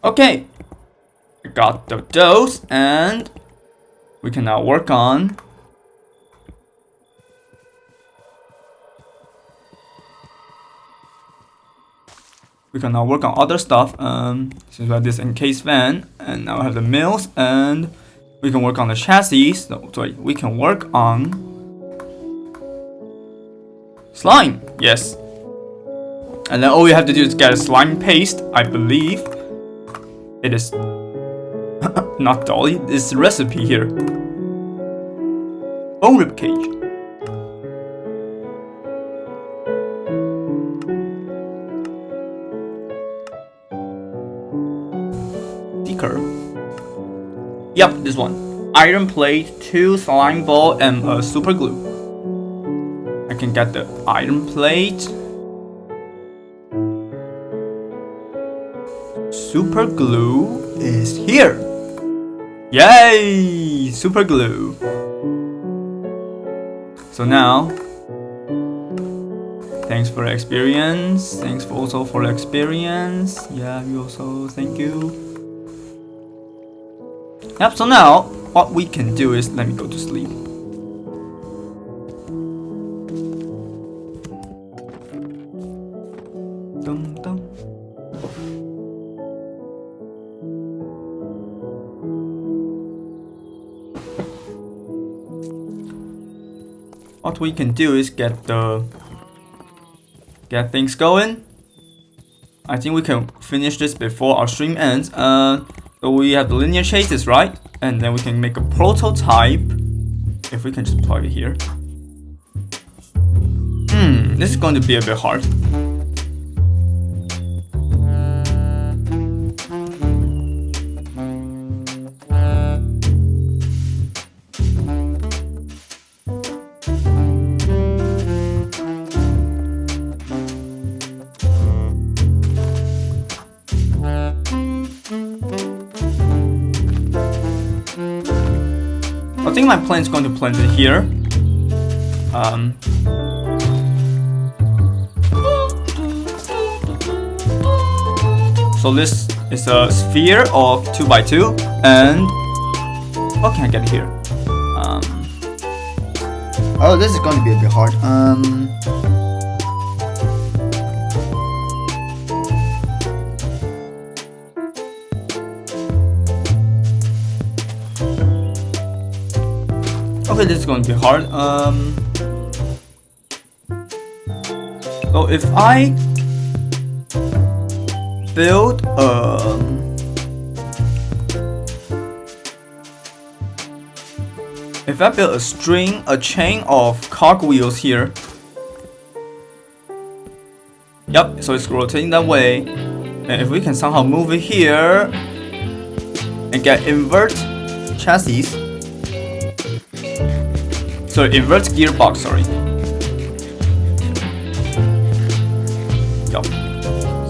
Okay, I got the doughs and we can now work on other stuff. Since we have this encased fan, and now I have the mills, and we can work on the chassis. So we can work on slime. Yes, and then all we have to do is get a slime paste. I believe it is not dolly. This recipe here. Bone rib cage. Yep, this one. Iron plate, 2 slime ball, and a super glue. I can get the iron plate. Super glue is here. Yay! Super glue. So now, thanks for the experience. Thanks also for the experience. Yeah, you also, thank you. Yep, so now, what we can do is, let me go to sleep. Dum, dum. What we can do is get things going. I think we can finish this before our stream ends. So we have the linear chases, right? And then we can make a prototype. If we can just plug it here. This is going to be a bit hard. I think my plan is going to plant it here. So this is a sphere of 2x2, and what can I get here? Oh, this is going to be a bit hard. Okay, this is going to be hard. So if I build a chain of cogwheels here. Yep, so it's rotating that way. And if we can somehow move it here and get invert chassis. Sorry, invert gearbox, sorry. Yup.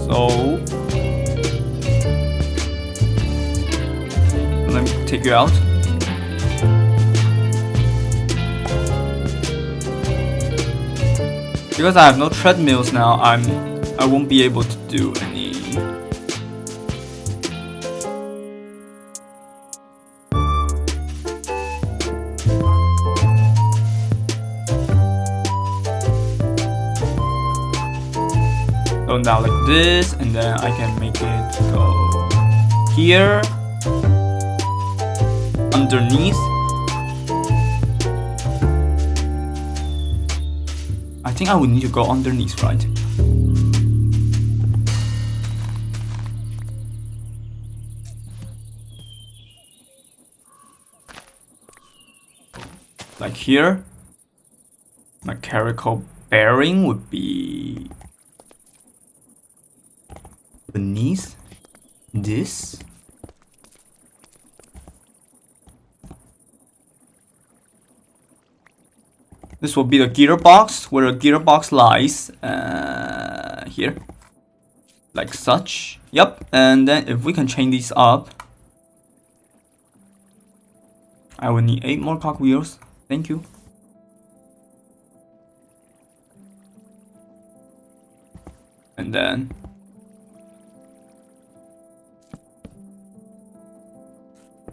So let me take you out. Because I have no treadmills now, I won't be able to do any. going down like this, and then I can make it go here, underneath. I think I would need to go underneath, right? Like here, mechanical bearing would be beneath this. This will be the gearbox, where the gearbox lies, here, like such. Yep, and then if we can chain these up, I will need 8 more cogwheels. Thank you. And then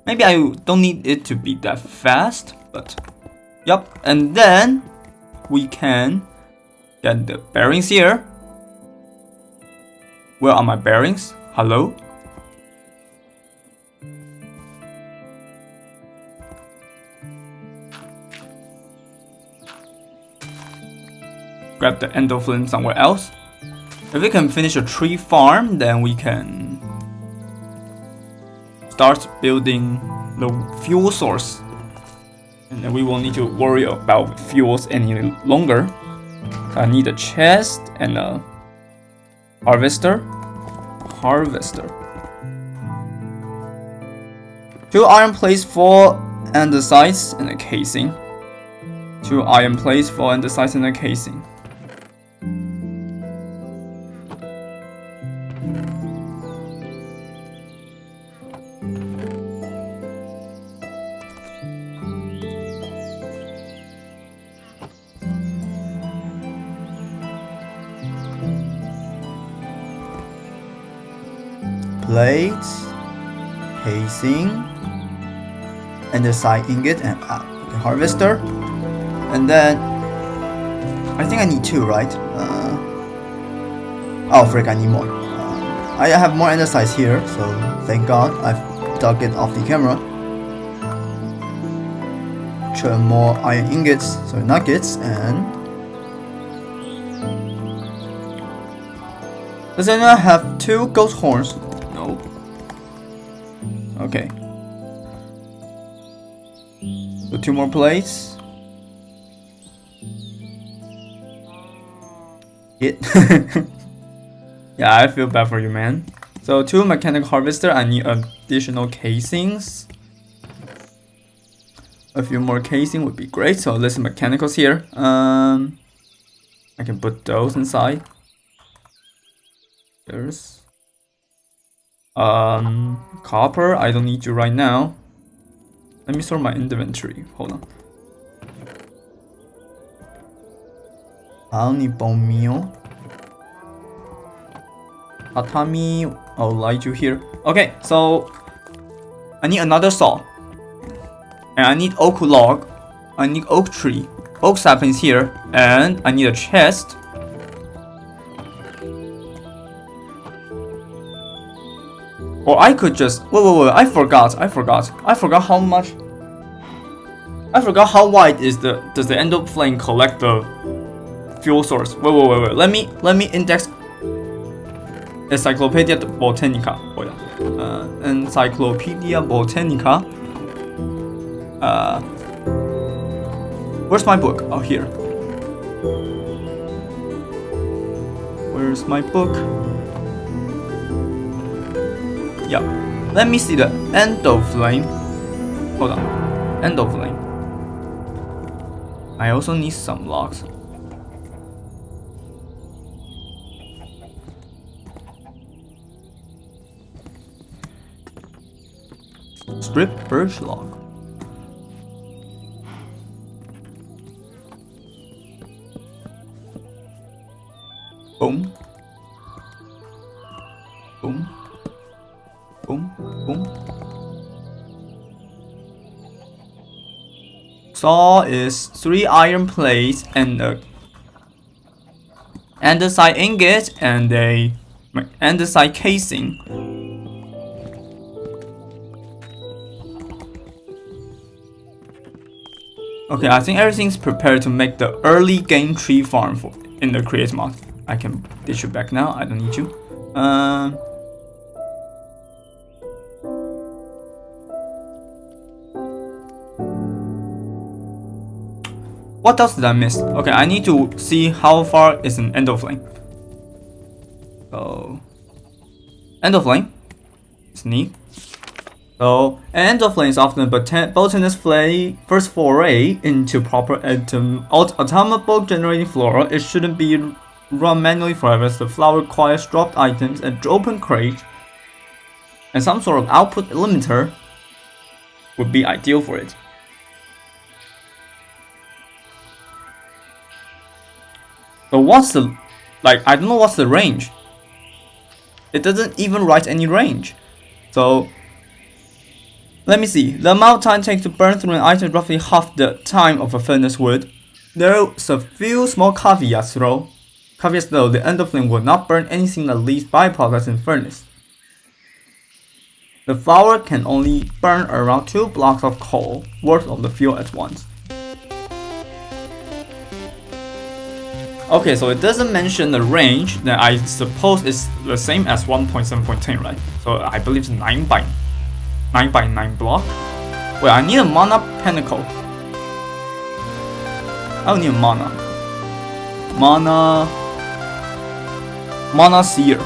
maybe I don't need it to be that fast, but yep. And then we can get the bearings here. Where are my bearings? Hello? Grab the endo flint somewhere else. If we can finish a tree farm, then we can start building the fuel source. And then we won't need to worry about fuels any longer. So I need a chest and a harvester. 2 iron plates for andesites and a casing. 2 iron plates for andesites and a casing. Plates, casing, and the side ingot and the harvester. And then I think I need 2, right? Oh frick, I need more. I have more andesites here, so thank God I've dug it off the camera. Turn more iron ingots, so nuggets, and does anyone have 2 ghost horns? No. Okay. So 2 more plates. Hit. Yeah, I feel bad for you, man. So 2 mechanical harvester. I need additional casings. A few more casing would be great. So let's mechanicals here. I can put those inside. There's copper. I don't need you right now. Let me sort my inventory. Hold on. I'll need bone meal. Tatami, I'll light you here. Okay, so I need another saw. And I need oak log. I need oak tree. Oak saplings here. And I need a chest. Or I could just wait, I forgot how much. I forgot how wide does the endo flame collect the fuel source. Wait. Let me index Encyclopedia Botanica. Oh yeah. Encyclopedia Botanica. Where's my book? Oh, here. Where's my book? Yeah. Let me see the endo flame. Hold on. Endo flame. I also need some logs. Strip birch log. Boom. Boom. Boom. Boom. Saw is 3 iron plates and a andesite ingot and a andesite casing. Okay, I think everything's prepared to make the early game tree farm in the create mod. I can ditch you back now. I don't need you. What else did I miss? Okay, I need to see how far is an endoflame. So, endoflame is neat. So, an endoflame is often a botanist's first foray into proper automable generating flora. It shouldn't be run manually forever, as the flower requires dropped items and open crate, and some sort of output limiter would be ideal for it. But what's the, I don't know what's the range. It doesn't even write any range. So, let me see. The amount of time it takes to burn through an item is roughly half the time of a furnace would. There's a few small caveats though. The endoflame will not burn anything that leaves byproducts in the furnace. The flower can only burn around 2 blocks of coal worth of the fuel at once. Okay, so it doesn't mention the range, then I suppose it's the same as 1.7.10, right? So I believe it's 9 by 9 block. Wait, I need a mana pinnacle. I don't need a mana seer.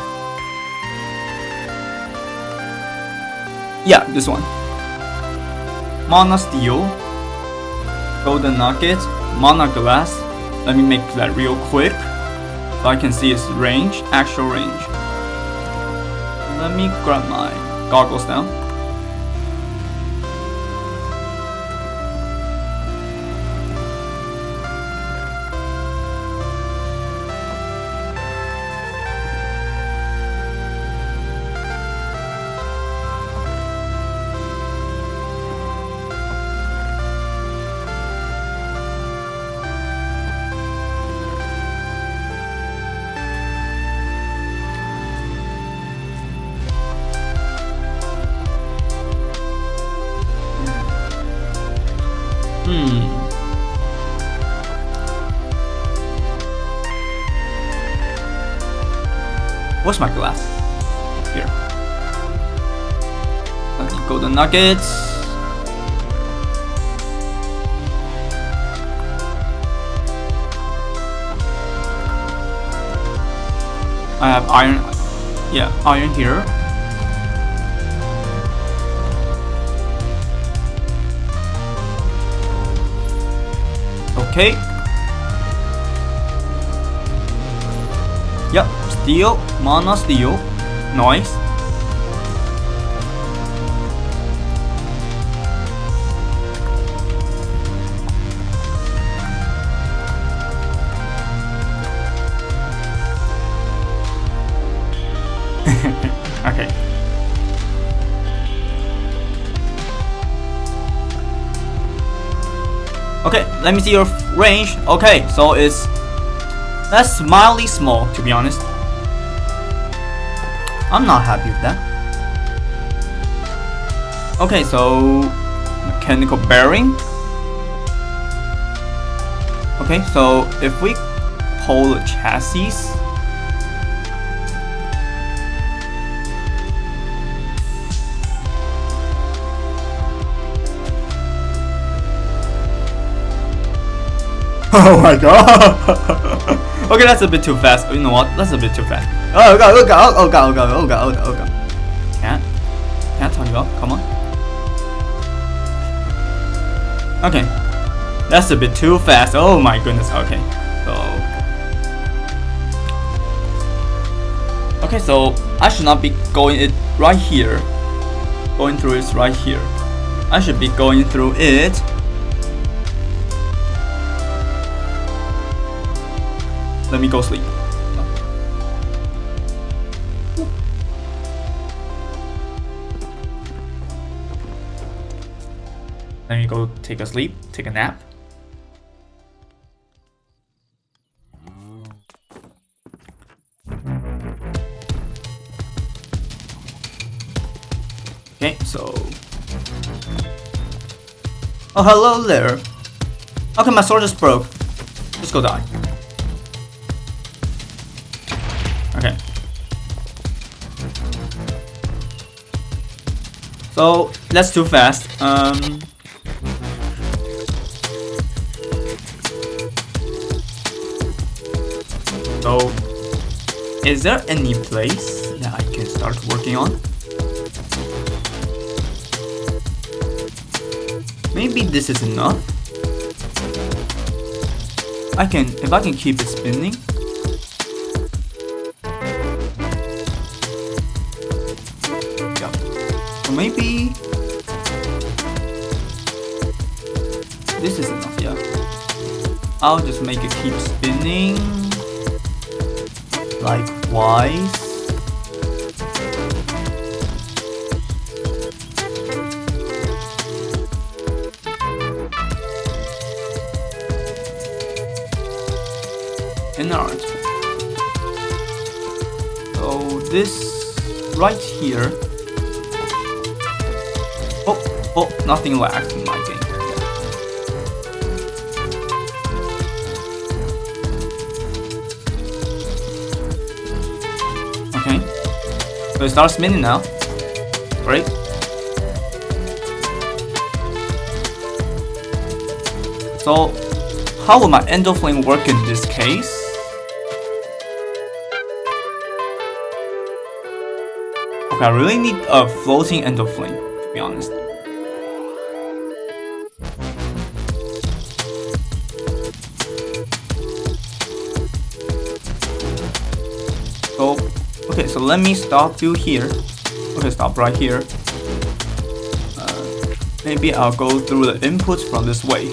Yeah, this one. Mana steel, golden nugget, mana glass. Let me make that real quick so I can see its range, actual range. Let me grab my goggles now. Where's my glass? Here. Let me go the nuggets. I have iron. Yeah, iron here. Okay. Yep, steel, mana steel, nice. Okay. Okay, let me see your range. Okay, so that's mildly small, to be honest. I'm not happy with that. Okay, so mechanical bearing. Okay, so if we pull the chassis, oh my god. Okay, that's a bit too fast. You know what? That's a bit too fast. Oh god, oh god, oh god, oh god, oh god, oh god. Can't turn you up, come on. Okay. That's a bit too fast. Oh my goodness, okay. Okay, so I should not be going it right here. Going through it right here. I should be going through it. Let me go sleep. Let me go take a sleep, take a nap. Okay, so. Oh, hello there. Okay, my sword just broke. Just go die. Okay. So that's too fast. So, is there any place that I can start working on? Maybe this is enough. If I can keep it spinning. Yeah. So maybe this is enough, yeah. I'll just make it keep spinning. Likewise. And alright. So this right here. Oh, nothing lagged in my game. Okay. So it starts spinning now. Great. So how will my ender flame work in this case? Okay, I really need a floating ender flame, to be honest. So, okay, so let me stop you here. Okay, stop right here. Maybe I'll go through the inputs from this way.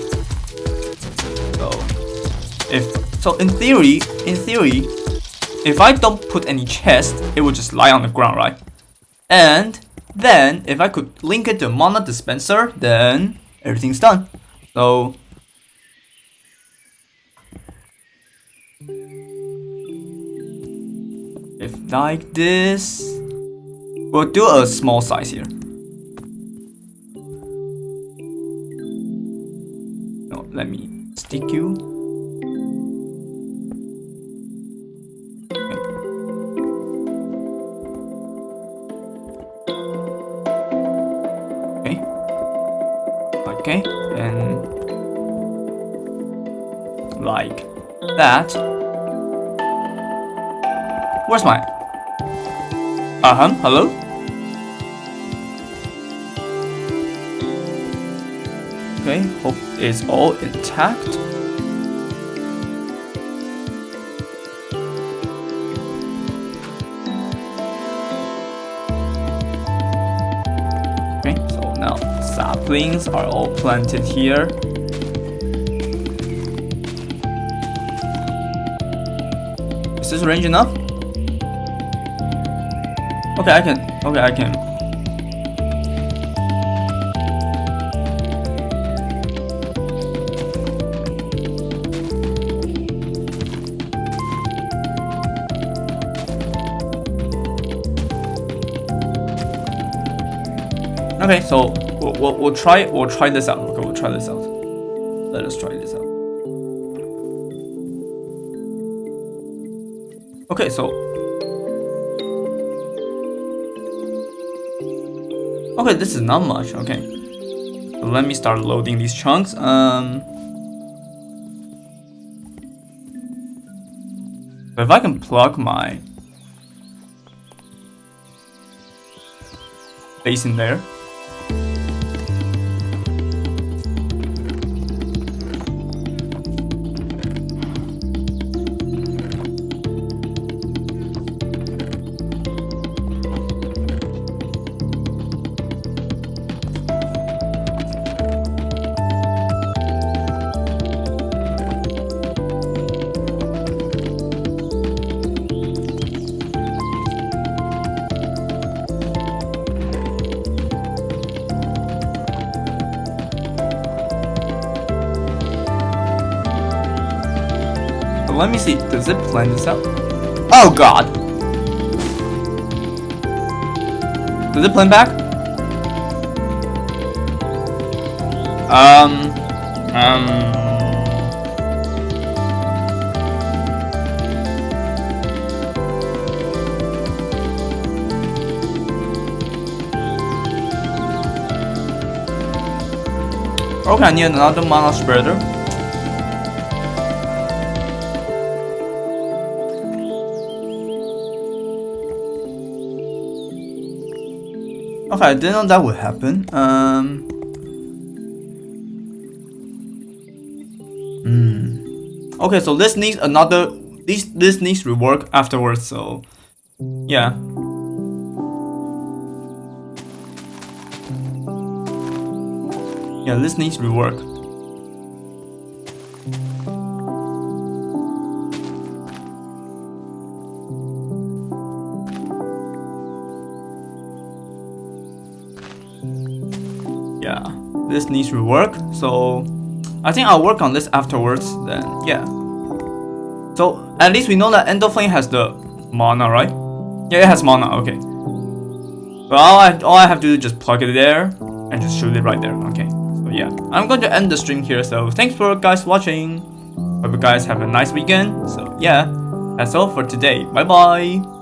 So in theory, if I don't put any chest, it would just lie on the ground, right? And then if I could link it to a mana dispenser, then everything's done. So if like this, we'll do a small size here. No, let me stick you. Okay, and like that. Where's my? Hello? Okay, hope it's all intact. Okay, so now saplings are all planted here. Is this range enough? Okay, I can. Okay, so we'll try this out. Okay, we'll try this out. Let us try this out. Okay, so okay, this is not much. Okay, so let me start loading these chunks. If I can plug my base in there. Let me see, does it plan this out? Oh god! Does it plan back? Okay, I need another mana spreader. Okay, I didn't know that would happen. Okay, so this needs another. This needs rework afterwards. So, yeah. Yeah, this needs rework. Yeah, this needs rework. So, I think I'll work on this afterwards. Then, yeah. So at least we know that Endoflame has the mana, right? Yeah, it has mana. Okay. But all I have to do is just plug it there and just shoot it right there. Okay. So yeah, I'm going to end the stream here. So thanks for guys watching. Hope you guys have a nice weekend. So yeah, that's all for today. Bye bye.